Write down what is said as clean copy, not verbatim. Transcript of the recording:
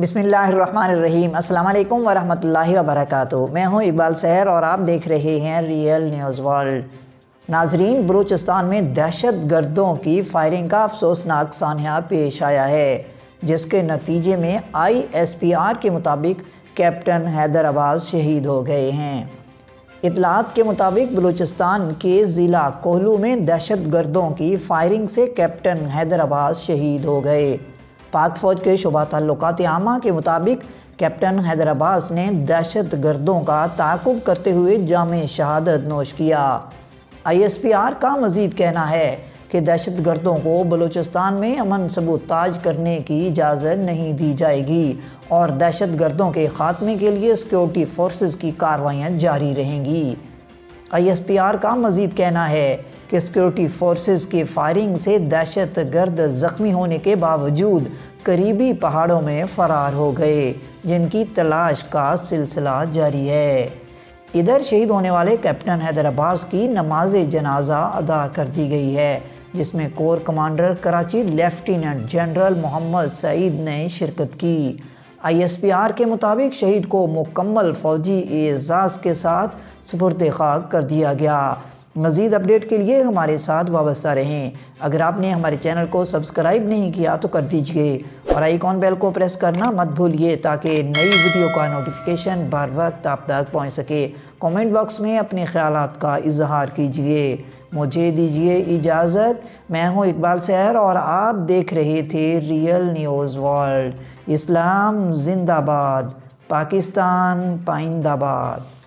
بسم اللہ الرحمن الرحیم۔ السلام علیکم ورحمۃ اللہ وبرکاتہ۔ میں ہوں اقبال سحر اور آپ دیکھ رہے ہیں ریئل نیوز ورلڈ۔ ناظرین، بلوچستان میں دہشت گردوں کی فائرنگ کا افسوسناک سانحہ پیش آیا ہے، جس کے نتیجے میں ISPR کے مطابق کیپٹن حیدر عباس شہید ہو گئے ہیں۔ اطلاعات کے مطابق بلوچستان کے ضلع کوہلو میں دہشت گردوں کی فائرنگ سے کیپٹن حیدر عباس شہید ہو گئے۔ پاک فوج کے شعبہ تعلقات عامہ کے مطابق کیپٹن حیدر عباس نے دہشت گردوں کا تعاقب کرتے ہوئے جام شہادت نوش کیا۔ ISPR کا مزید کہنا ہے کہ دہشت گردوں کو بلوچستان میں امن سبوتاژ کرنے کی اجازت نہیں دی جائے گی اور دہشت گردوں کے خاتمے کے لیے سیکیورٹی فورسز کی کارروائیاں جاری رہیں گی۔ ISPR کا مزید کہنا ہے کہ سیکیورٹی فورسز کی فائرنگ سے دہشت گرد زخمی ہونے کے باوجود قریبی پہاڑوں میں فرار ہو گئے، جن کی تلاش کا سلسلہ جاری ہے۔ ادھر شہید ہونے والے کیپٹن حیدر عباس کی نماز جنازہ ادا کر دی گئی ہے، جس میں corps commander Karachi lieutenant general Muhammad Saeed نے شرکت کی۔ ISPR کے مطابق شہید کو مکمل فوجی اعزاز کے ساتھ سپرد خاک کر دیا گیا۔ مزید اپڈیٹ کے لیے ہمارے ساتھ وابستہ رہیں۔ اگر آپ نے ہمارے چینل کو سبسکرائب نہیں کیا تو کر دیجئے اور آئیکن بیل کو پریس کرنا مت بھولیے تاکہ نئی ویڈیو کا نوٹیفیکیشن بر وقت آپ تک پہنچ سکے۔ کامنٹ باکس میں اپنے خیالات کا اظہار کیجئے۔ مجھے دیجئے اجازت۔ میں ہوں اقبال سحر اور آپ دیکھ رہے تھے ریئل نیوز ورلڈ۔ اسلام زندہ باد، پاکستان پائندہ باد۔